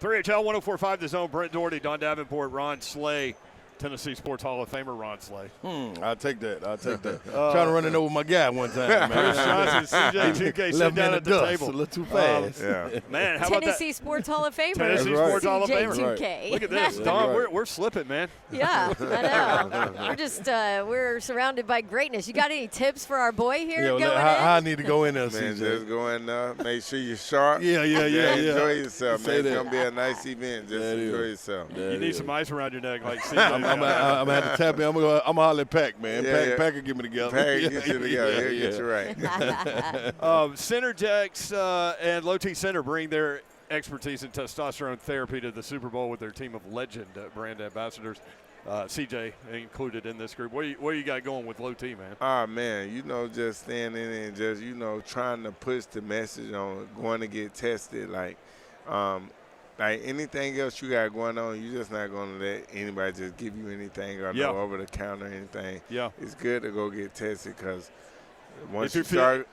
3HL 104.5 The Zone. Brent Doherty, Don Davenport, Ron Slay, Tennessee Sports Hall of Famer Ron Slay. I'll take that. Trying to run it over my guy one time, man. Chris Johnson, CJ2K, sitting down at the table. A little too fast. Man, how about that? Tennessee Sports Hall of Famer. Tennessee Sports Hall of Famer. CJ2K. Look at this, Don. We're slipping, man. Yeah, I know. We're surrounded by greatness. You got any tips for our boy here going in? How I need to go in there, Man, CJ? just go in there. Make sure you're sharp. Yeah. Enjoy yourself, man. It's that. going to be a nice event. Just enjoy yourself. You need some ice around your neck like CJ. I'm going to have to tap in. I'm going to holler at Pack, man. Pack can get me together. Pack get you together. He'll get you right. Center Jacks and Low T Center bring their expertise in testosterone therapy to the Super Bowl with their team of legend brand ambassadors. CJ included in this group. What do you got going with Low T, man? Man, just standing and just, trying to push the message on going to get tested. Like anything else you got going on, you're just not going to let anybody just give you anything or no over-the-counter or anything. Yeah. It's good to go get tested because once you start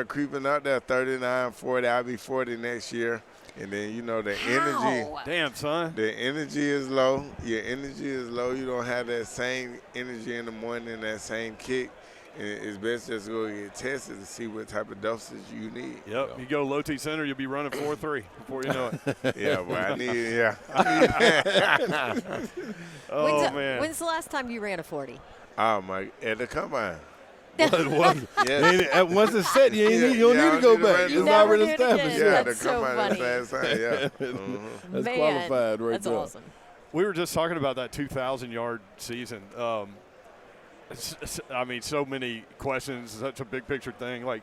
creeping up there, 39, 40, I'll be 40 next year. And then, the energy. Damn, son. The energy is low. Your energy is low. You don't have that same energy in the morning, that same kick. And it's best just to go get tested to see what type of dosage you need. Yep. You go Low T Center, you'll be running 4.3 before you know it. I need man. When's the last time you ran a 40? At the combine. Once it's set, you don't need to go back. It's already established. That's so funny. That's Man, qualified right that's there. awesome. We were just talking about that 2,000-yard season. So many questions, such a big picture thing. Like,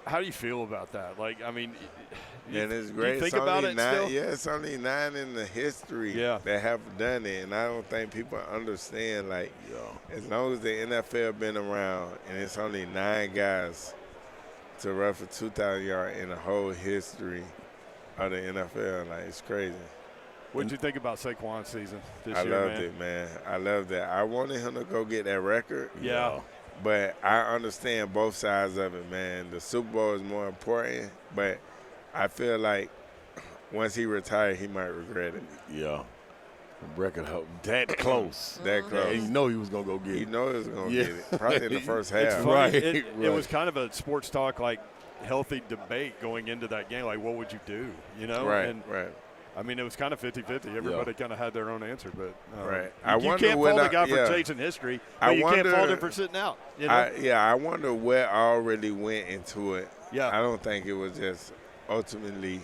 how do you feel about that? And it's great. You think about it still? Yeah, it's only 9 in the history that have done it, and I don't think people understand. As long as the NFL been around, and it's only 9 guys to run for 2,000 yards in the whole history of the NFL, it's crazy. What did you think about Saquon's season this year, man? I loved it, man. I loved it. I wanted him to go get that record. Yeah. But I understand both sides of it, man. The Super Bowl is more important, but I feel like once he retired, he might regret it. Yeah. Record that close. That close. And he know he was going to go get it. He know he was going to get it. Probably in the first half. It's funny. It was kind of a sports talk, healthy debate going into that game. What would you do? Right. It was kind of 50-50. Everybody kind of had their own answer, but you can't fault a guy for chasing history, but you can't fault him for sitting out. I wonder what all really went into it. Yeah. I don't think it was just ultimately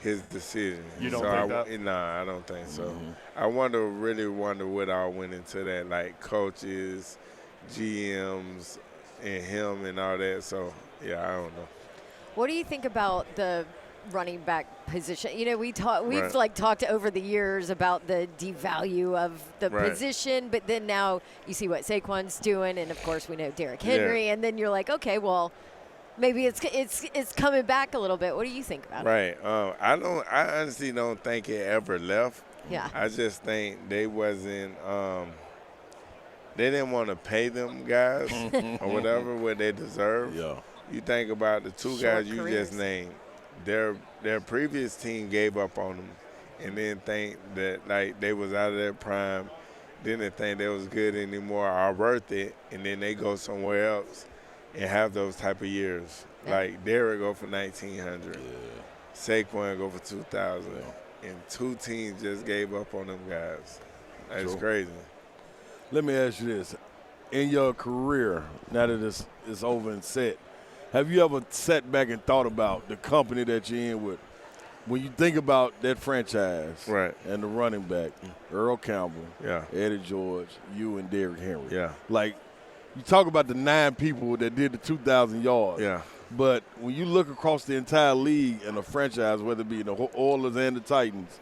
his decision. You don't think that? No, I don't think so. Mm-hmm. I really wonder what all went into that, like coaches, GMs, and him and all that. So, I don't know. What do you think about the running back position? We've talked over the years about the devalue of the position, but then now you see what Saquon's doing, and of course we know Derrick Henry, and then you're like, okay, well, maybe it's coming back a little bit. What do you think about it? Right. I honestly don't think it ever left. Yeah. I just think they wasn't. They didn't want to pay them guys or whatever what they deserve. Yeah. You think about the two guys you just named. Their previous team gave up on them, and then think that they was out of their prime. Didn't think they was good anymore or worth it, and then they go somewhere else and have those type of years. Like Derrick go for 1,900, Saquon go for 2,000, and 2 teams just gave up on them guys. That's crazy. Let me ask you this: in your career, now that it's over and set, have you ever sat back and thought about the company that you're in with? When you think about that franchise and the running back, Earl Campbell, Eddie George, you and Derrick Henry. Yeah. You talk about the 9 people that did the 2,000 yards. Yeah. But when you look across the entire league and the franchise, whether it be the Oilers and the Titans,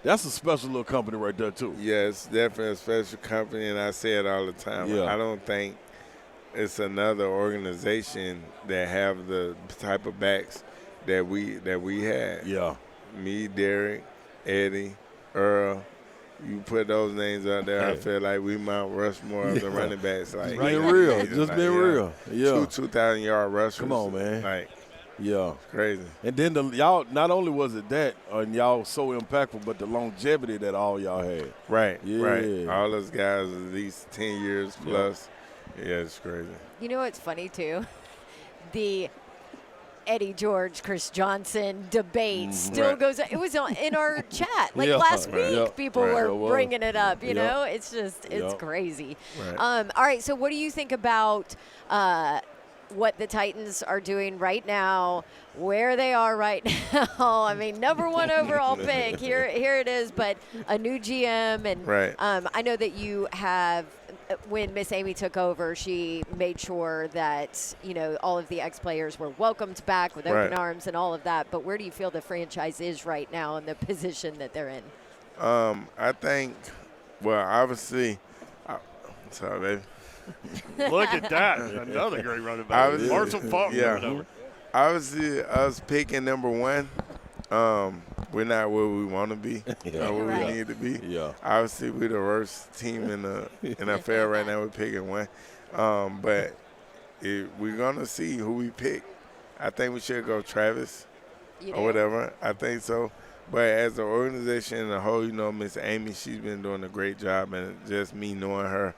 that's a special little company right there too. Yeah, it's definitely a special company, and I say it all the time. Yeah. I don't think it's another organization that have the type of backs that we had. Yeah. Me, Derrick, Eddie, Earl. You put those names out there, I feel like we Mount Rushmore of the running backs. Being real. Just being real. Yeah. 2,000-yard rushers. Come on, man. Yeah. Crazy. And then y'all, not only was it that, and y'all so impactful, but the longevity that all y'all had. Right, Yeah. right. All those guys at least 10 years plus. Yeah, it's crazy. You know what's funny, too? The Eddie George, Chris Johnson debate still goes. It was in our chat last week. People were bringing it up. You know, it's just it's crazy. Right. All right. So, what do you think about what the Titans are doing right now? Where they are right now? I mean, number 1 overall pick. Here it is. But a new GM, and I know that you have. When Miss Amy took over, she made sure that, you know, all of the ex-players were welcomed back with open arms and all of that. But where do you feel the franchise is right now in the position that they're in? I think, well, obviously, sorry, baby. Look at that. Another great running back. Marshall Faulk running over. Obviously, us picking number 1, we're not where we want to be, or where we need to be. Yeah. Obviously, we're the worst team in the NFL right now. We're picking 1. But we're going to see who we pick. I think we should go Travis or whatever. I think so. But as an organization as a whole, you know, Miss Amy, she's been doing a great job. And just me knowing her,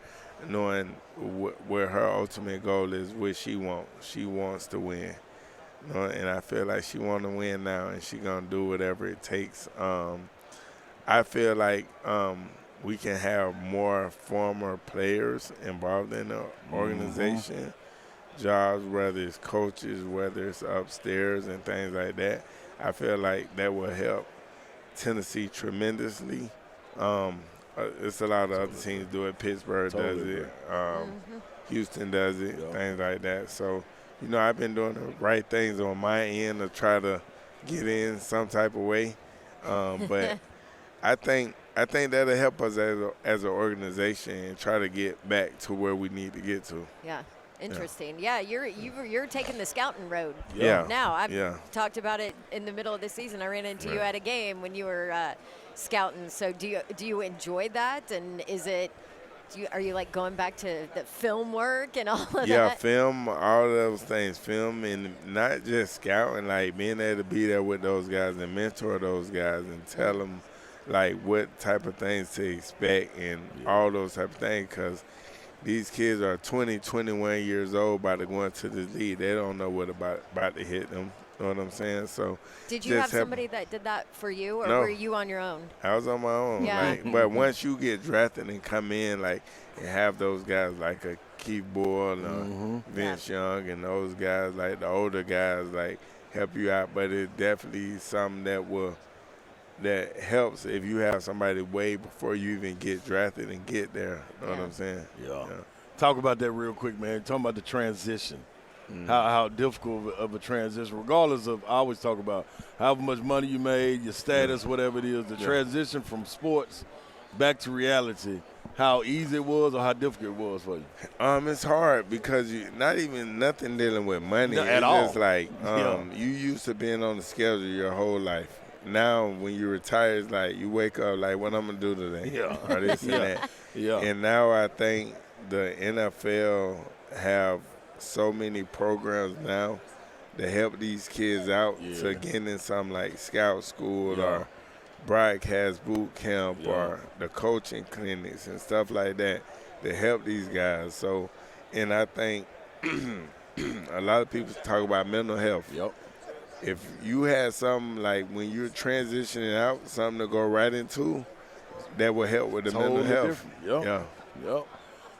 knowing where her ultimate goal is, what she wants. She wants to win. You know, and I feel like she want to win now, and she going to do whatever it takes. I feel like we can have more former players involved in the organization, jobs, whether it's coaches, whether it's upstairs and things like that. I feel like that will help Tennessee tremendously. It's a lot of other teams do it. Pittsburgh does it. Houston does it, things like that. So, you know, I've been doing the right things on my end to try to get in some type of way. But I think that'll help us as an organization and try to get back to where we need to get to. Yeah. Interesting. Yeah, you're taking the scouting road. Yeah. Now I've talked about it in the middle of the season. I ran into you at a game when you were scouting. So do you enjoy that? And is it? Are you like going back to the film work and all of that? Yeah, film, all of those things, film, and not just scouting, like being able to be there with those guys and mentor those guys and tell them like what type of things to expect and all those type of things, because these kids are 20, 21 years old about to go into the league. They don't know what about to hit them. You know what I'm saying? So did you have somebody that did that for you, or were you on your own? I was on my own. Yeah. But once you get drafted and come in, like, and have those guys like a Keith Boyle and Vince Young and those guys, like the older guys, like help you out. But it's definitely something that helps if you have somebody way before you even get drafted and get there. You know what I'm saying? Yeah. Talk about that real quick, man. Talking about the transition. How difficult of a transition, regardless of, I always talk about how much money you made, your status, whatever it is, the transition from sports back to reality, how easy it was or how difficult it was for you? It's hard because nothing dealing with money. No, it's at all. Just like you used to being on the schedule your whole life. Now when you retire, it's like you wake up like, what I'm going to do today? Or this and that. And now I think the NFL have so many programs now to help these kids out to get in something like scout school or broadcast boot camp or the coaching clinics and stuff like that to help these guys. So, and I think a lot of people talk about mental health. If you had something like when you're transitioning out, something to go right into, that will help with the mental health.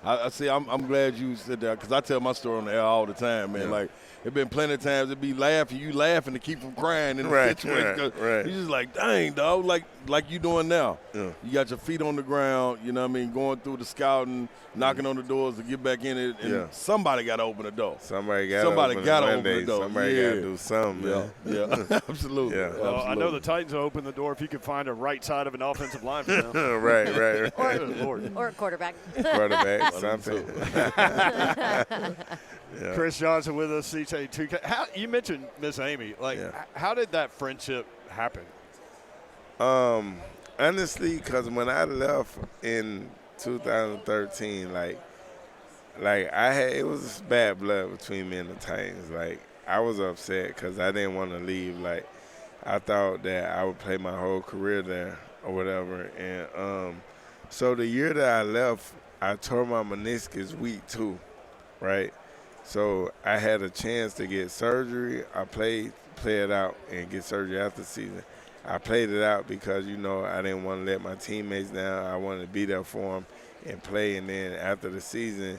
I see. I'm glad you said that because I tell my story on the air all the time, man. Like, it's been plenty of times it be laughing, you laughing to keep from crying in the situation. You're just like, dang, dog, like you doing now. You got your feet on the ground, you know what I mean, going through the scouting, knocking on the doors to get back in it, and somebody got to open the door. Somebody got to open the door. Somebody got to do something, man. Absolutely. Well, I know the Titans will open the door if you can find a right side of an offensive line for them. Right. Or a quarterback. Something. Chris Johnson with us, CJ2K. How you mentioned Miss Amy? Like, how did that friendship happen? Honestly, because when I left in 2013, like I had, it was bad blood between me and the Titans. Like I was upset because I didn't want to leave. Like, I thought that I would play my whole career there or whatever. And so the year that I left, I tore my meniscus week 2, right? So I had a chance to get surgery. I play it out and get surgery after the season. I played it out because, you know, I didn't want to let my teammates down. I wanted to be there for them and play. And then after the season,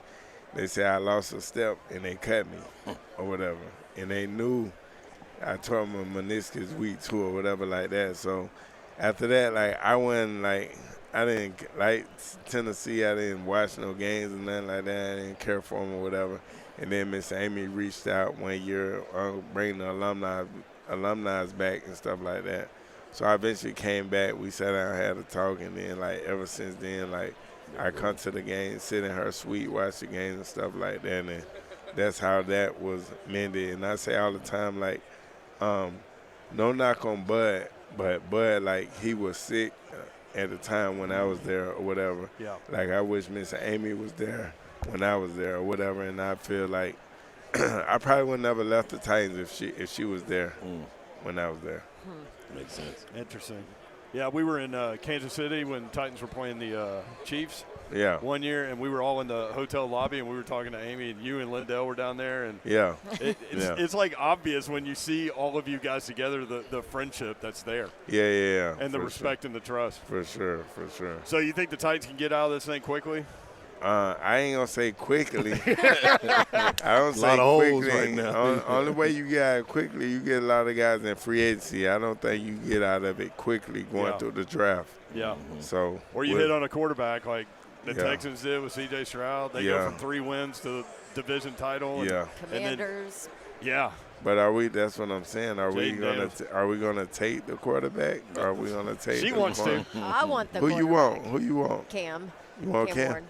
they said I lost a step and they cut me or whatever. And they knew I tore my meniscus week 2 or whatever like that. So after that, like, I wasn't like, I didn't like Tennessee. I didn't watch no games or nothing like that. I didn't care for them or whatever. And then Miss Amy reached out one year, bringing the alumni back and stuff like that. So I eventually came back. We sat down, had a talk, and then, like, ever since then, like, I come to the game, sit in her suite, watch the games and stuff like that, and that's how that was mended. And I say all the time, like, no knock on Bud, but Bud, like, he was sick at the time when I was there or whatever. Yeah. Like, I wish Miss Amy was there when I was there or whatever, and I feel like I probably would never left the Titans if she was there when I was there. Makes sense. Interesting. Yeah, we were in Kansas City when Titans were playing the Chiefs. Yeah. One year, and we were all in the hotel lobby, and we were talking to Amy, and you and Lindell were down there, and yeah, it's like obvious when you see all of you guys together, the friendship that's there. Yeah. And the respect and the trust. For sure. So you think the Titans can get out of this thing quickly? I ain't gonna say quickly. I don't say holes quickly. right now. Only way you get out quickly, you get a lot of guys in free agency. I don't think you get out of it quickly going through the draft. Yeah. So. Or you hit on a quarterback like the Texans did with C.J. Stroud. They go from 3 wins to the division title. Yeah. Commanders. But that's what I'm saying. Are we gonna take the quarterback? Or are we gonna take? She wants to. I want the. Who you want? Who you want? Cam. You want Cam? Warren.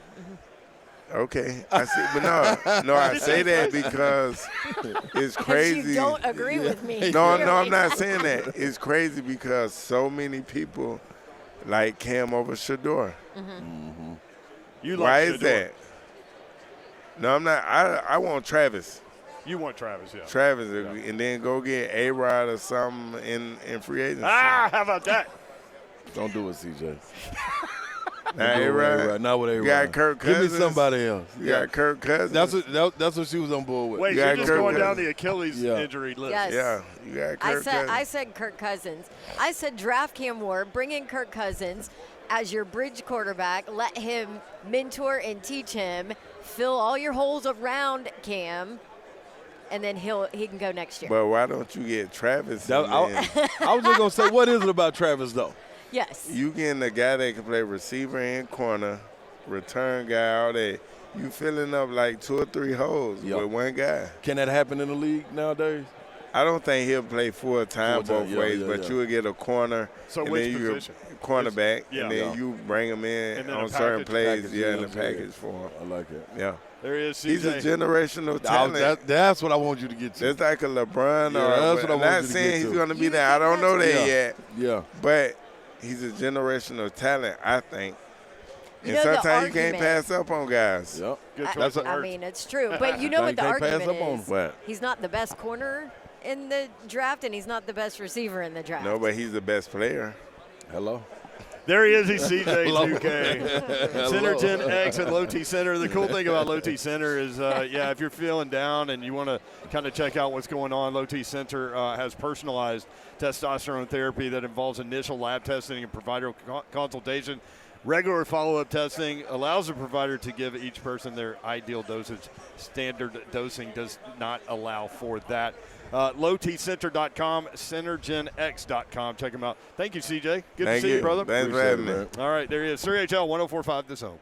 Okay, I see, but no, I say that because it's crazy. You don't agree with me. No, I'm not saying that. It's crazy because so many people like Cam over Shador. You Why like is that? No, I'm not. I want Travis. You want Travis, yeah. Travis, and then go get A-Rod or something in free agency. How about that? Don't do it, CJ. Now A-Rod. Not with A-Rod. You got Kirk Cousins. Give me somebody else. You got Kirk Cousins. That's what she was on board with. Wait, you're just going down the Achilles injury list. Yes. Yeah, you got Kirk Cousins. I said Kirk Cousins. I said draft Cam Ward, bring in Kirk Cousins as your bridge quarterback. Let him mentor and teach him. Fill all your holes around Cam. And then he can go next year. But why don't you get Travis? I was just gonna say, what is it about Travis though? Yes. You getting a guy that can play receiver and corner, return guy, all that. You filling up like 2 or 3 holes with one guy. Can that happen in the league nowadays? I don't think he'll play full time both ways, but you will get a corner. So and which then position? Cornerback, and then you bring him in on certain plays, in the package for him. I like it. Yeah. There he is, CJ. He's a generational talent. That's what I want you to get to. It's like a LeBron. That's what I want you to get to. I'm not saying he's going to be there. I don't know that yet. Yeah. But he's a generational talent, I think. And the sometimes you can't argument- pass up on guys. Yep. Good choice of I words. mean, it's true. But you know Now what you the can't pass argument up on is? What? He's not the best corner in the draft, and he's not the best receiver in the draft. No, but he's the best player. Hello. There he is. He's CJ2K. Center Gen X at Low T Center. The cool thing about Low T Center is, if you're feeling down and you want to kind of check out what's going on, Low T Center has personalized testosterone therapy that involves initial lab testing and provider consultation. Regular follow-up testing allows the provider to give each person their ideal dosage. Standard dosing does not allow for that. LowTCenter.com, CenterGenX.com. Check them out. Thank you, CJ. Good to see you, brother. Thanks for having me. All right, there he is. 3HL 1045 The Zone.